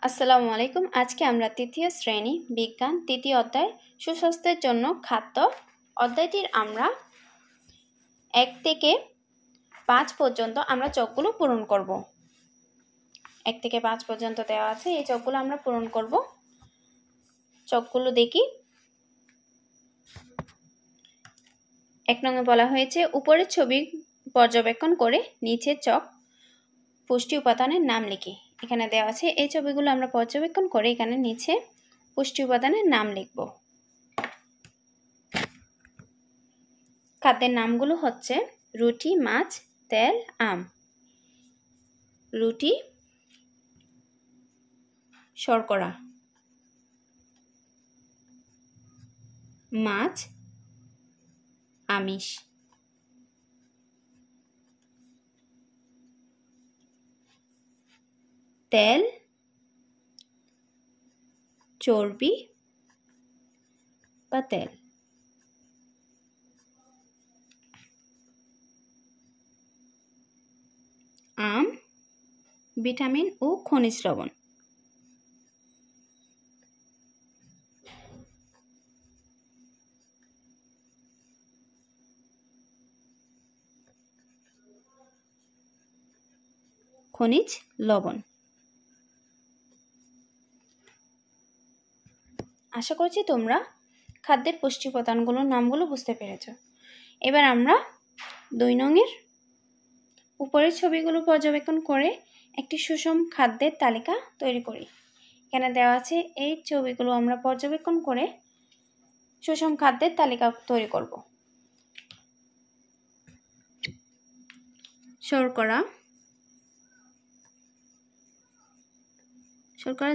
আসসালামু আলাইকুম। আজকে আমরা তৃতীয় শ্রেণী বিজ্ঞান তৃতীয় অধ্যায় সুস্বাস্থ্যের জন্য খাদ্য অধ্যায়টির আমরা 1 থেকে 5 পর্যন্ত আমরা চকগুলো পূরণ করব। 1 থেকে 5 পর্যন্ত দেওয়া আছে, এই চকগুলো আমরা পূরণ করব। চকগুলো দেখি। 1 নংয়ে বলা হয়েছে উপরের ছবি পর্যবেক্ষণ করে নিচের চক পুষ্টি উপাদানের নাম লিখি। এখানে দেওয়া আছে এই ছবিগুলো আমরা পর্যবেক্ষণ করে এখানে নিচে পুষ্টি উপাদানের নাম লিখব। খাদ্যের নামগুলো হচ্ছে রুটি, মাছ, তেল, আম। রুটি শর্করা, মাছ আমিষ, তেল চর্বি বা তেল, আম ভিটামিন ও খনিজ লবণ, খনিজ লবণ। আশা করছি তোমরা খাদ্যের পুষ্টি উপাদানগুলোর নামগুলো বুঝতে পেরেছ। এবার আমরা 2 নংয়ের উপরের ছবিগুলো পর্যবেক্ষণ করে একটি সুষম খাদ্যের তালিকা তৈরি করি। এখানে দেওয়া আছে এই ছবিগুলো আমরা পর্যবেক্ষণ করে সুষম খাদ্যের তালিকা তৈরি করব। শর্করা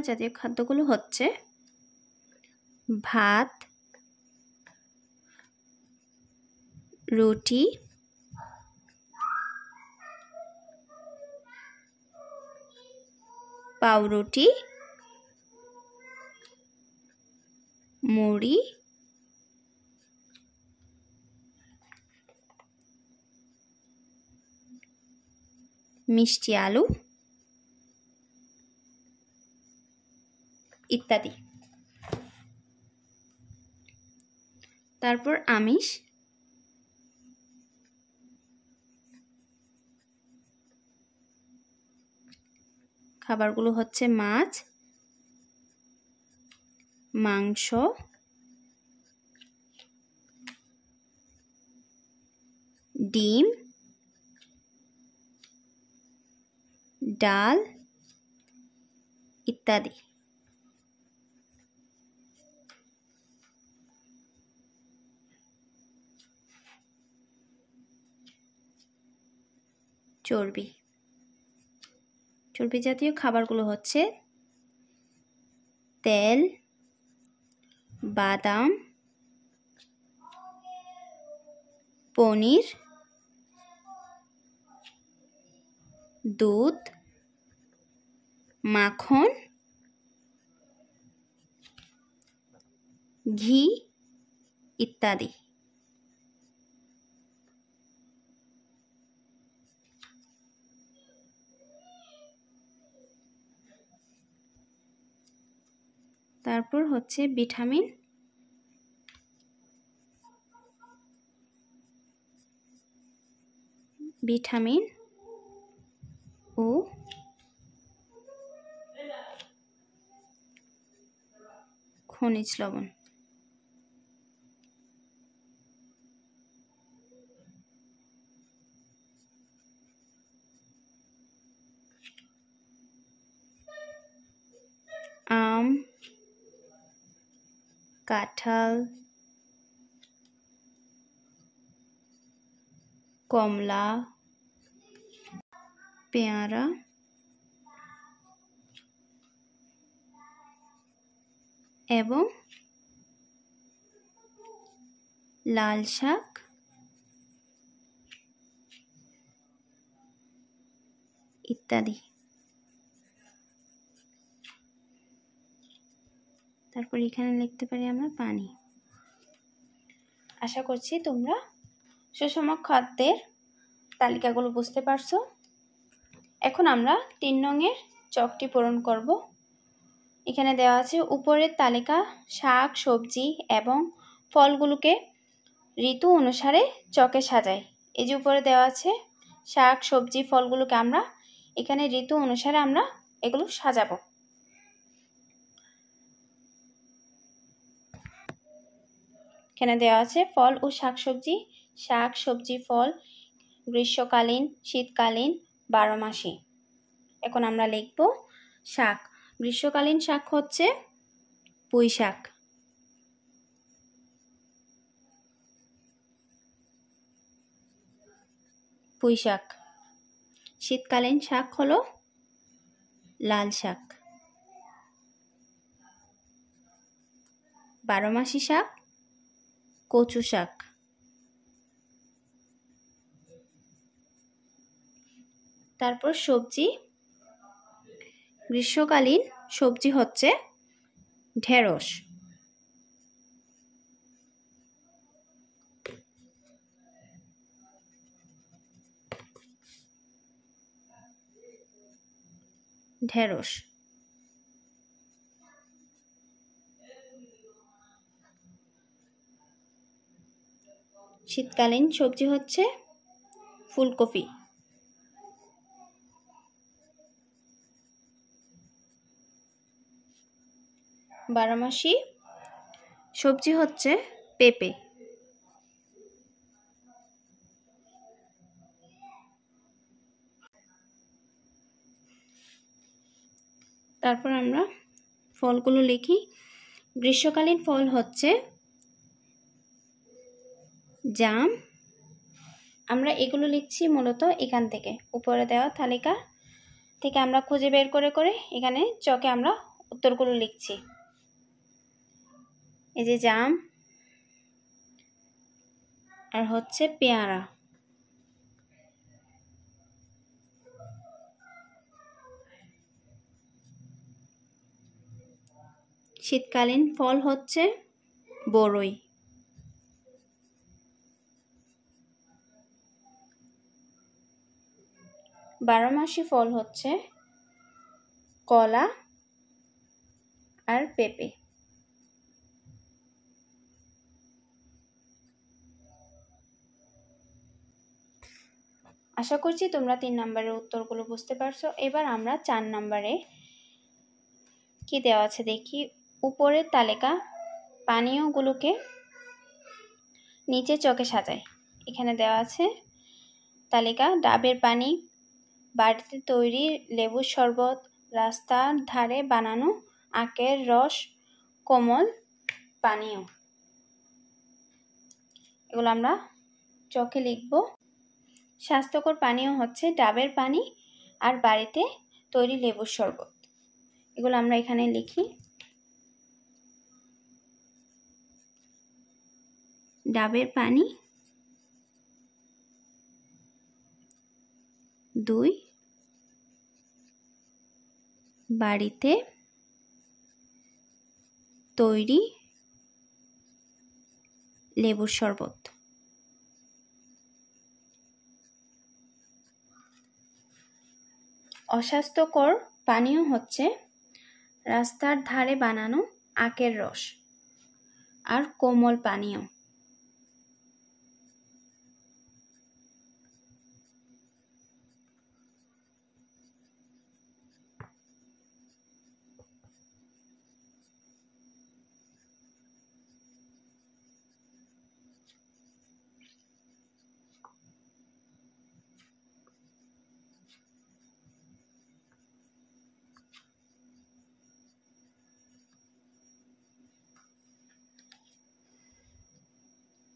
জাতীয় খাদ্যগুলো হচ্ছে ভাত, রুটি, পাউরুটি, মুড়ি, মিষ্টি আলু ইত্যাদি। তারপর আমিষ, খাবারগুলো হচ্ছে মাছ, মাংস, ডিম, ডাল ইত্যাদি। চর্বি জাতীয় খাবারগুলো হচ্ছে তেল, বাদাম, পনির, দুধ, মাখন, ঘি ইত্যাদি। তারপর হচ্ছে ভিটামিন, ও খনিজ লবণ। আম, কাঁঠাল, কমলা, পেয়ারা, এবং লাল শাক ইত্যাদি। তারপর এখানে লিখতে পারি আমরা পানি। আশা করছি তোমরা সুষম খাদ্যের তালিকাগুলো বুঝতে পারছো। এখন আমরা 3 নংয়ের চকটি পূরণ করব। এখানে দেওয়া আছে উপরের তালিকা শাক সবজি এবং ফলগুলোকে ঋতু অনুসারে চকে সাজায়। এই যে উপরে দেওয়া আছে শাক সবজি ফলগুলোকে আমরা এখানে ঋতু অনুসারে আমরা এগুলো সাজাবো। এখানে দেওয়া আছে ফল ও শাকসবজি, শাক সবজি ফল গ্রীষ্মকালীন শীতকালীন 12 মাসে। এখন আমরা লিখব শাক। গ্রীষ্মকালীন শাক হচ্ছে পুঁই শাক, পুঁই শাক। শীতকালীন শাক হলো লাল শাক। 12 মাসি শাক কচু শাক। তারপর সবজি, গ্রীষ্মকালীন সবজি হচ্ছে ঢেঁড়স। ঢেঁড়স। শীতকালীন সবজি হচ্ছে ফুলকপি। বারোমাসি সবজি হচ্ছে পেঁপে। তারপর আমরা ফলগুলো লিখি। গ্রীষ্মকালীন ফল হচ্ছে জাম। আমরা এগুলো লিখছি মূলত এখান থেকে উপরে দেওয়া তালিকা থেকে আমরা খুঁজে বের করে করে এখানে চকে আমরা উত্তরগুলো লিখছি। এই যে জাম আর হচ্ছে পেয়ারা। শীতকালীন ফল হচ্ছে বরই। বারোমাসি ফল হচ্ছে কলা আর পেঁপে। আশা করছি তোমরা 3 নম্বরের উত্তরগুলো বুঝতে পারছো। এবার আমরা 4 নম্বরে কি দেওয়া আছে দেখি। উপরের তালিকা পানীয়গুলোকে নিচে চকে সাজায়। এখানে দেওয়া আছে তালিকা ডাবের পানি, বাড়িতে তৈরি লেবুর শরবত, রাস্তার ধারে বানানো আখের রস, কোমল পানীয়। এগুলো আমরা চকে লিখব। স্বাস্থ্যকর পানীয় হচ্ছে ডাবের পানি আর বাড়িতে তৈরি লেবুর শরবত। এগুলো আমরা এখানে লিখি। ডাবের পানি 2, বাড়িতে তৈরি লেবুর শরবত। অস্বাস্থ্যকর পানীয় হচ্ছে রাস্তার ধারে বানানো আখের রস আর কোমল পানীয়।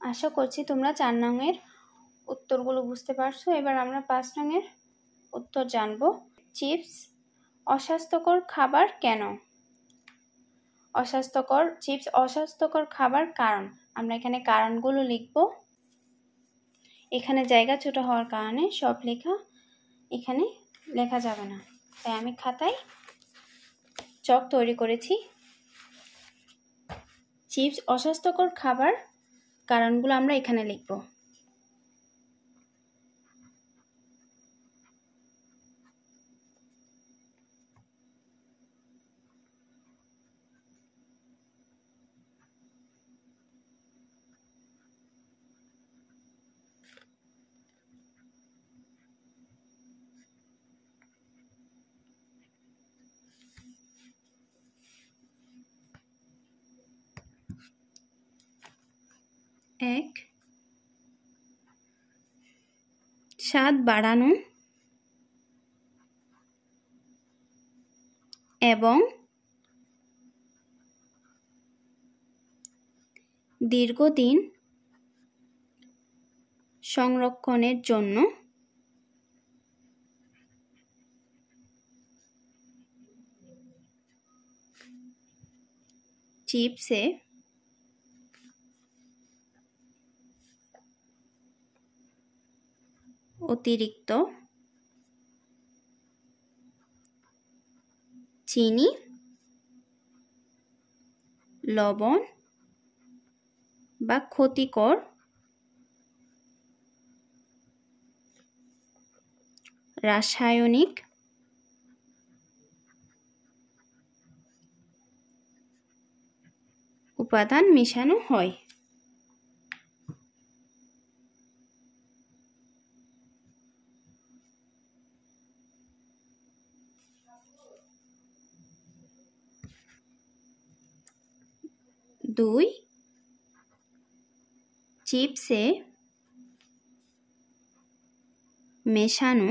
আশা করছি তোমরা 4 নংয়ের উত্তরগুলো বুঝতে পারছো। এবার আমরা 5 নংয়ের উত্তর জানব। চিপস অস্বাস্থ্যকর খাবার কেন? চিপস অস্বাস্থ্যকর খাবার কারণ। আমরা এখানে কারণগুলো লিখব। এখানে জায়গা ছোট হওয়ার কারণে সব লেখা এখানে লেখা যাবে না, তাই আমি খাতায় চক তৈরি করেছি। চিপস অস্বাস্থ্যকর খাবার কারণগুলো আমরা এখানে লিখব। 1 স্বাদ বাড়ানো এবং দীর্ঘদিন সংরক্ষণের জন্য চিপসে অতিরিক্ত চিনি, লবণ বা ক্ষতিকর রাসায়নিক উপাদান মেশানো হয়। দুই, চিপসে মেশানো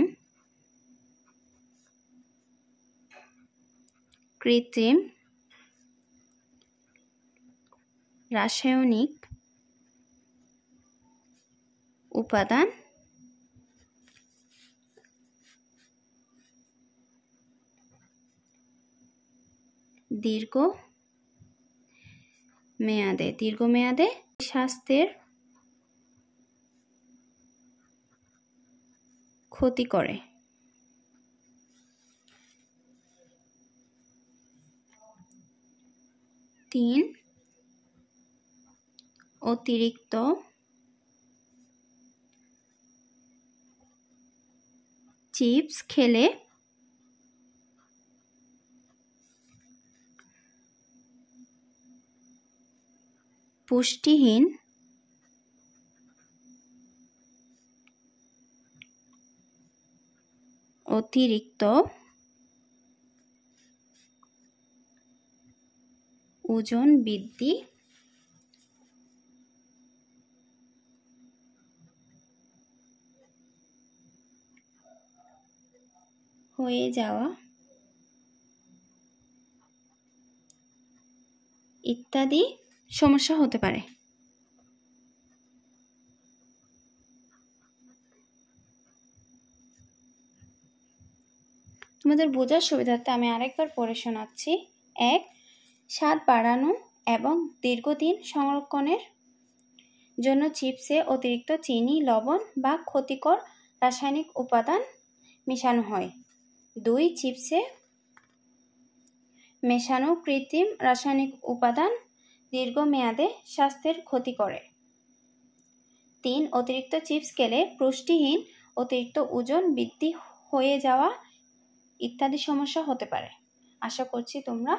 কৃত্রিম রাসায়নিক উপাদান দীর্ঘমেয়াদে স্বাস্থ্যের ক্ষতি করে। 3, অতিরিক্ত চিপস খেলে পুষ্টিহীন অতিরিক্ত ওজন বৃদ্ধি হয়ে যাওয়া ইত্যাদি সমস্যা হতে পারে। তোমাদের বোঝার সুবিধার্থে আমি আরেকবার পড়ে শোনাচ্ছি। 1, স্বাদ বাড়ানো এবং দীর্ঘদিন সংরক্ষণের জন্য চিপসে অতিরিক্ত চিনি, লবণ বা ক্ষতিকর রাসায়নিক উপাদান মেশানো হয়। 2, চিপসে মেশানো কৃত্রিম রাসায়নিক উপাদান দীর্ঘমেয়াদে স্বাস্থ্যের ক্ষতি করে। 3, অতিরিক্ত চিপস খেলে পুষ্টিহীন অতিরিক্ত ওজন বৃদ্ধি হয়ে যাওয়া ইত্যাদি সমস্যা হতে পারে। আশা করছি তোমরা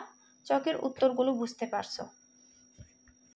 চকের উত্তরগুলো বুঝতে পারছো।